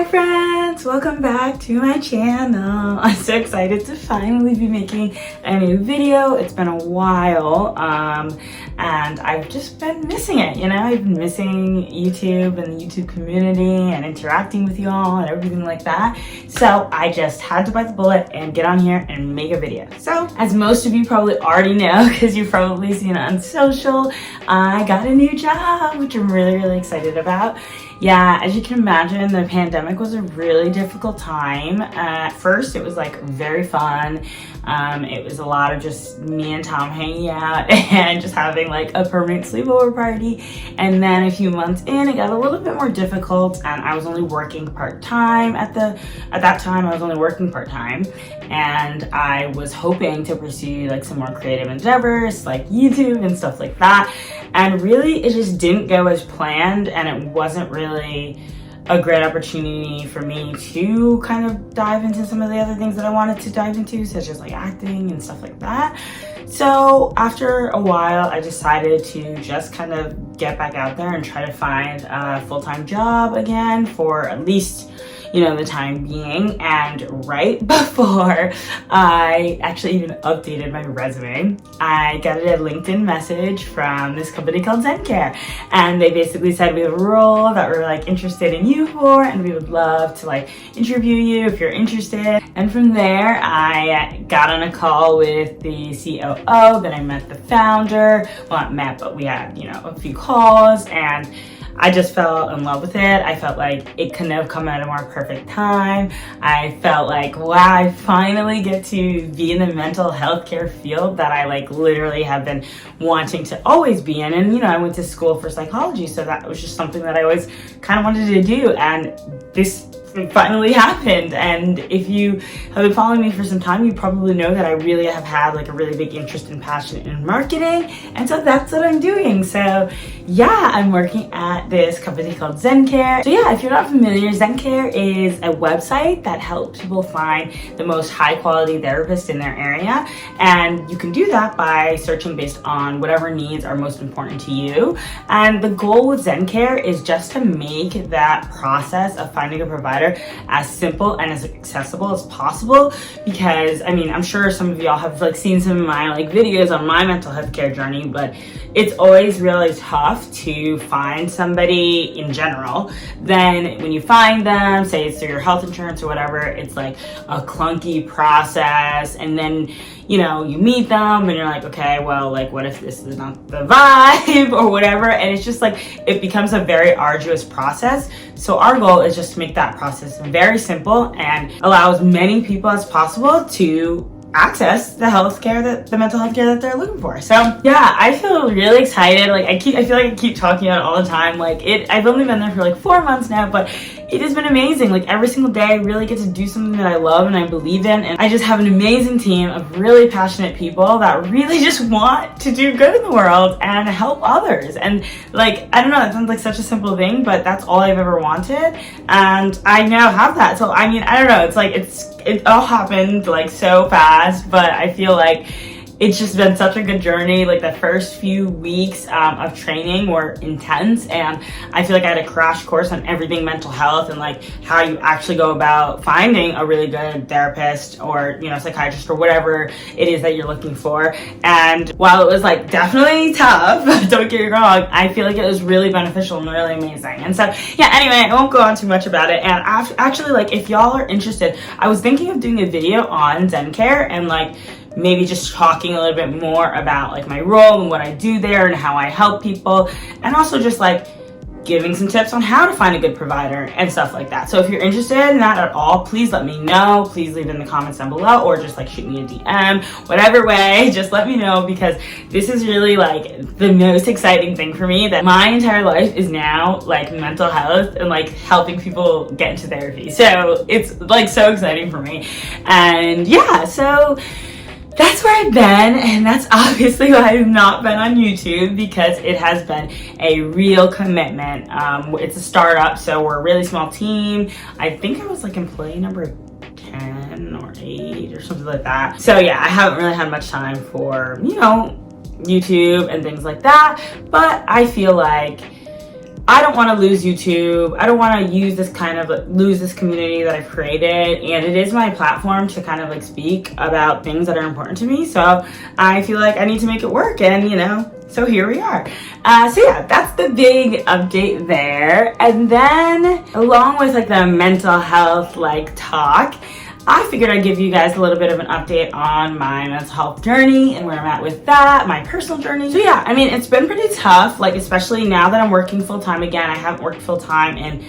friends, welcome back to my channel. I'm so excited to finally be making a new video. It's been a while and I've just been missing it, I've been missing YouTube and the YouTube community and interacting with y'all and everything like that. So I just had to bite the bullet and get on here and make a video. So as most of you probably already know, because you've probably seen it on social, I got a new job, which I'm really excited about. Yeah, as you can imagine, the pandemic was a really difficult time. At first, it was like very fun. It was a lot of just me and Tom hanging out and just having like a permanent sleepover party. And then a few months in, it got a little bit more difficult, and I was only working part-time at that time. I was only working part-time, and I was hoping to pursue like some more creative endeavors like YouTube and stuff like that. And really, it just didn't go as planned, and it wasn't really a great opportunity for me to kind of dive into some of the other things that I wanted to dive into, such as like acting and stuff like that. So after a while, I decided to just kind of get back out there and try to find a full-time job again for at least the time being. And right before I actually even updated my resume, I got a LinkedIn message from this company called ZenCare, and they basically said, we have a role that we're like interested in you for, and we would love to like interview you if you're interested. And from there, I got on a call with the COO, then I met the founder. Well, not met, but we had a few calls, and I just fell in love with it. I felt like it couldn't have come at a more perfect time. I felt like, wow, I finally get to be in the mental health care field that I like literally have been wanting to always be in. And I went to school for psychology, so that was just something that I always kind of wanted to do. And this finally happened. And if you have been following me for some time, you probably know that I really have had like a really big interest and passion in marketing, and so that's what I'm doing. So yeah, I'm working at this company called ZenCare. So yeah, if you're not familiar, ZenCare is a website that helps people find the most high quality therapist in their area, and you can do that by searching based on whatever needs are most important to you. And the goal with ZenCare is just to make that process of finding a provider as simple and as accessible as possible, because I'm sure some of y'all have like seen some of my like videos on my mental health care journey, but it's always really tough to find somebody in general. Then when you find them, say it's through your health insurance or whatever, it's like a clunky process, and then you meet them and you're like, okay, well, like what if this is not the vibe or whatever, and it's just like it becomes a very arduous process. So our goal is just to make that process very simple and allow as many people as possible to access the mental health care that they're looking for. So yeah, I feel really excited. Like I feel like I keep talking about it all the time. Like I've only been there for like 4 months now, but it has been amazing. Like every single day I really get to do something that I love and I believe in, and I just have an amazing team of really passionate people that really just want to do good in the world and help others. And like, I don't know, it sounds like such a simple thing, but that's all I've ever wanted, and I now have that. So I don't know, it's like it all happened like so fast, but I feel like it's just been such a good journey. Like the first few weeks of training were intense, and I feel like I had a crash course on everything mental health and like how you actually go about finding a really good therapist or psychiatrist or whatever it is that you're looking for. And while it was like definitely tough, don't get me wrong, I feel like it was really beneficial and really amazing. And so yeah, anyway, I won't go on too much about it. And actually, like if y'all are interested, I was thinking of doing a video on ZenCare and like maybe just talking a little bit more about like my role and what I do there and how I help people, and also just like giving some tips on how to find a good provider and stuff like that. So if you're interested in that at all, please let me know. Please leave in the comments down below, or just like shoot me a DM, whatever way, just let me know, because this is really like the most exciting thing for me. That my entire life is now like mental health and like helping people get into therapy. So it's like so exciting for me. And yeah, so that's where I've been, and that's obviously why I've not been on YouTube, because it has been a real commitment. It's a startup, so we're a really small team. I think I was like employee number 10 or 8 or something like that. So yeah, I haven't really had much time for, YouTube and things like that, but I feel like I don't want to lose YouTube. I don't want to use this lose this community that I've created, and it is my platform to kind of like speak about things that are important to me. So I feel like I need to make it work, and so here we are. So yeah, that's the big update there. And then along with like the mental health like talk, I figured I'd give you guys a little bit of an update on my mental health journey and where I'm at with that, my personal journey. So yeah, I mean, it's been pretty tough, like especially now that I'm working full time again. I haven't worked full time in,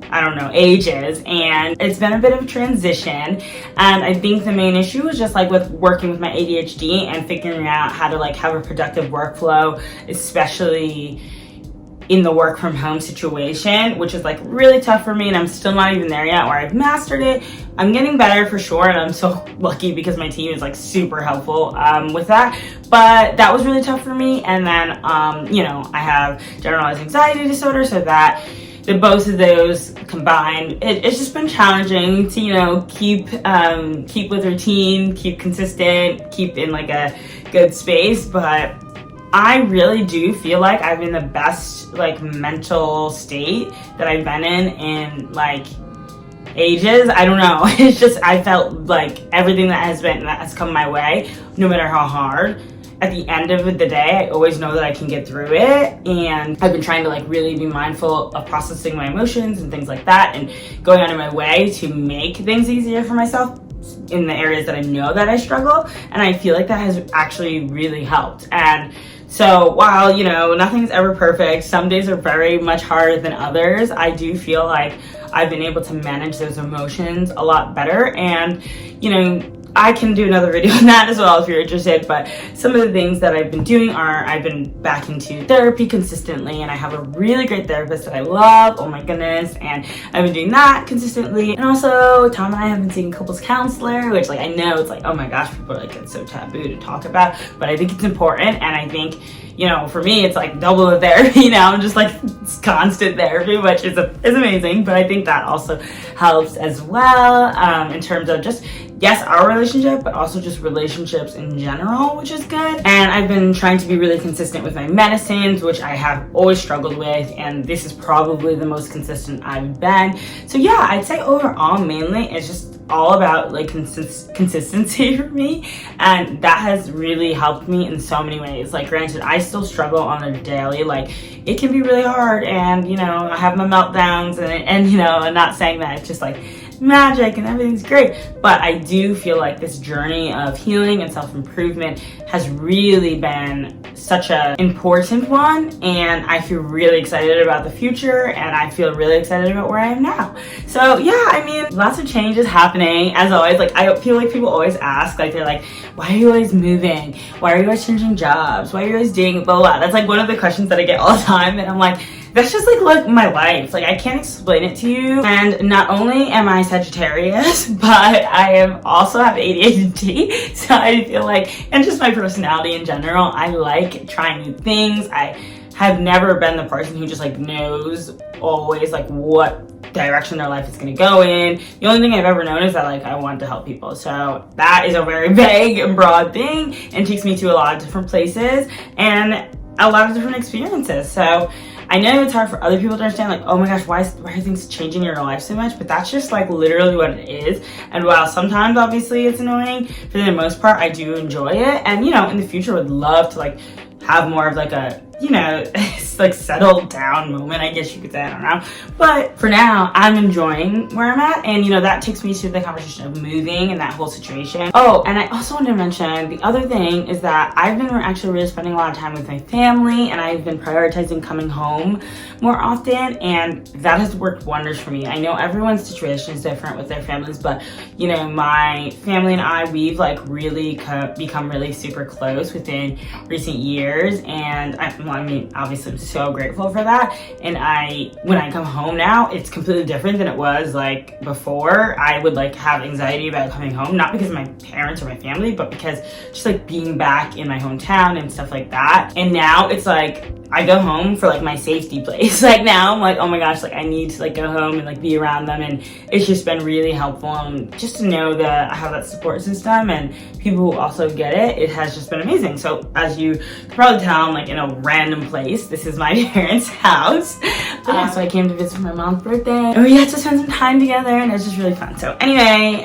I don't know, ages, and it's been a bit of a transition. And I think the main issue was just like with working with my ADHD and figuring out how to like have a productive workflow, especially in the work from home situation, which is like really tough for me, and I'm still not even there yet where I've mastered it. I'm getting better for sure, and I'm so lucky because my team is like super helpful with that, but that was really tough for me. And then I have generalized anxiety disorder, so that both of those combined, it's just been challenging to keep with routine, keep consistent, keep in like a good space. But I really do feel like I'm in the best like mental state that I've been in like ages. I don't know. It's just, I felt like everything that has come my way, no matter how hard, at the end of the day, I always know that I can get through it. And I've been trying to like really be mindful of processing my emotions and things like that, and going out of my way to make things easier for myself in the areas that I know that I struggle. And I feel like that has actually really helped. And so while, nothing's ever perfect, some days are very much harder than others, I do feel like I've been able to manage those emotions a lot better. And, I can do another video on that as well if you're interested, but some of the things that I've been doing are, I've been back into therapy consistently, and I have a really great therapist that I love, oh my goodness, and I've been doing that consistently. And also, Tom and I have been seeing a couples counselor, which like I know it's like, oh my gosh, people are like, it's so taboo to talk about, but I think it's important. And I think, for me, it's like double the therapy now. I'm just like, it's constant therapy, which is amazing. But I think that also helps as well in terms of just, yes, our relationship, but also just relationships in general, which is good. And I've been trying to be really consistent with my medicines, which I have always struggled with. And this is probably the most consistent I've been. So yeah, I'd say overall, mainly, it's just all about like consistency for me, and that has really helped me in so many ways. Like granted, I still struggle on a daily, like it can be really hard, and I have my meltdowns, and I'm not saying that it's just like magic and everything's great, but I do feel like this journey of healing and self-improvement has really been such an important one, and I feel really excited about the future, and I feel really excited about where I am now. So yeah, I mean, lots of changes happening as always. Like I feel like people always ask, like they're like, why are you always moving? Why are you always changing jobs? Why are you always doing blah blah? That's like one of the questions that I get all the time, and I'm like, that's just like my life. Like I can't explain it to you. And not only am I Sagittarius, but I also have ADHD. So I feel like, and just my personality in general, I like trying new things. I have never been the person who just like knows always like what direction their life is going to go in. The only thing I've ever known is that like I want to help people. So that is a very vague and broad thing, and takes me to a lot of different places and a lot of different experiences. So I know it's hard for other people to understand, like, oh my gosh, why are things changing in your life so much? But that's just like literally what it is. And while sometimes obviously it's annoying, for the most part, I do enjoy it. And in the future would love to like have more of like a, like settled down moment, I guess you could say, I don't know. But for now, I'm enjoying where I'm at. And that takes me to the conversation of moving and that whole situation. Oh, and I also wanted to mention the other thing is that I've been actually really spending a lot of time with my family, and I've been prioritizing coming home more often, and that has worked wonders for me. I know everyone's situation is different with their families, but my family and I, we've like really become really super close within recent years. And I mean, obviously I'm so grateful for that. And when I come home now, it's completely different than it was like before. I would like have anxiety about coming home, not because of my parents or my family, but because just like being back in my hometown and stuff like that. And now it's like, I go home for like my safety place. Like now I'm like, oh my gosh, like I need to like go home and like be around them. And it's just been really helpful. And just to know that I have that support system and people who also get it, it has just been amazing. So as you can probably tell, I'm like in a random place. This is my parents' house. But yeah, so I came to visit for my mom's birthday, and we got to spend some time together, and it was just really fun. So anyway,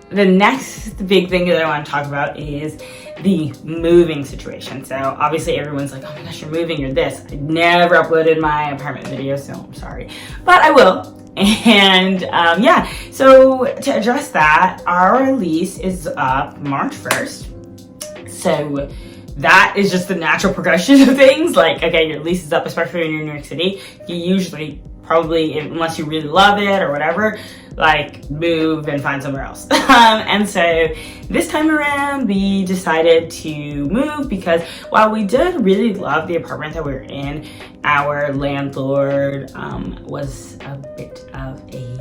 the next big thing that I want to talk about is the moving situation. So obviously everyone's like, oh my gosh, you're moving, you're this. I never uploaded my apartment video, so I'm sorry, but I will. And yeah, so to address that, our lease is up March 1st. So that is just the natural progression of things. Like, okay, your lease is up, especially when you're in New York City. You usually probably, unless you really love it or whatever, like move and find somewhere else. And so this time around we decided to move because while we did really love the apartment that we were in, our landlord was a bit of a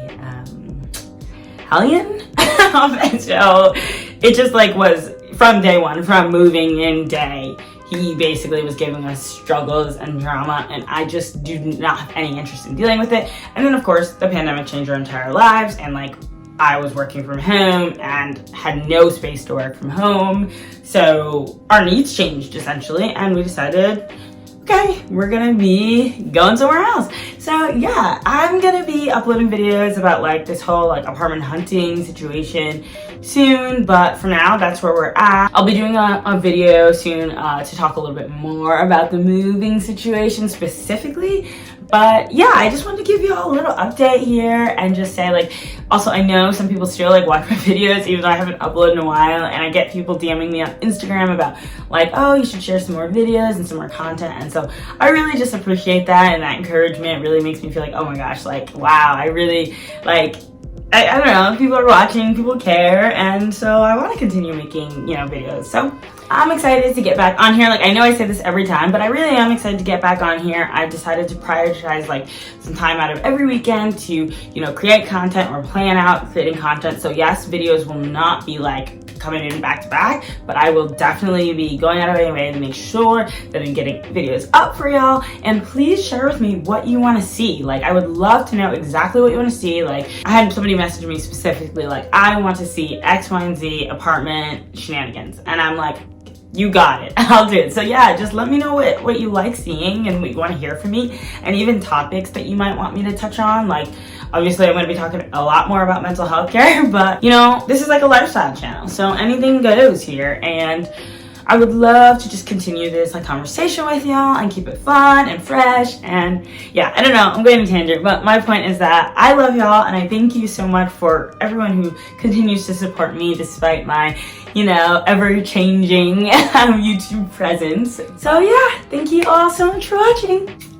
hellion. And so it just like was from day one, from moving in day, he basically was giving us struggles and drama, and I just do not have any interest in dealing with it. And then of course the pandemic changed our entire lives, and like I was working from home and had no space to work from home, so our needs changed essentially, and we decided, okay, we're gonna be going somewhere else. So yeah, I'm gonna be uploading videos about like this whole like apartment hunting situation soon, but for now that's where we're at. I'll be doing a video soon to talk a little bit more about the moving situation specifically. But yeah, I just wanted to give you all a little update here and just say like, also I know some people still like watch my videos even though I haven't uploaded in a while, and I get people DMing me on Instagram about like, oh, you should share some more videos and some more content. And so I really just appreciate that, and that encouragement really makes me feel like, oh my gosh, like wow, I really like, I don't know, people are watching, people care, and so I want to continue making, you know, videos. So I'm excited to get back on here. Like, I know I say this every time, but I really am excited to get back on here. I've decided to prioritize like some time out of every weekend to, you know, create content or plan out creating content. So yes, videos will not be like coming in back to back, but I will definitely be going out of my way to make sure that I'm getting videos up for y'all. And please share with me what you want to see. Like, I would love to know exactly what you want to see. Like, I had somebody message me specifically like, I want to see X, Y, and Z apartment shenanigans, and I'm like, you got it, I'll do it. So yeah, just let me know what you like seeing and what you want to hear from me, and even topics that you might want me to touch on. Like, obviously I'm going to be talking a lot more about mental health care, but you know, this is like a lifestyle channel, so anything goes here, and I would love to just continue this like conversation with y'all and keep it fun and fresh. And yeah, I don't know, I'm going to tangent, but my point is that I love y'all, and I thank you so much for everyone who continues to support me despite my, you know, ever-changing YouTube presence. So yeah, thank you all so much for watching.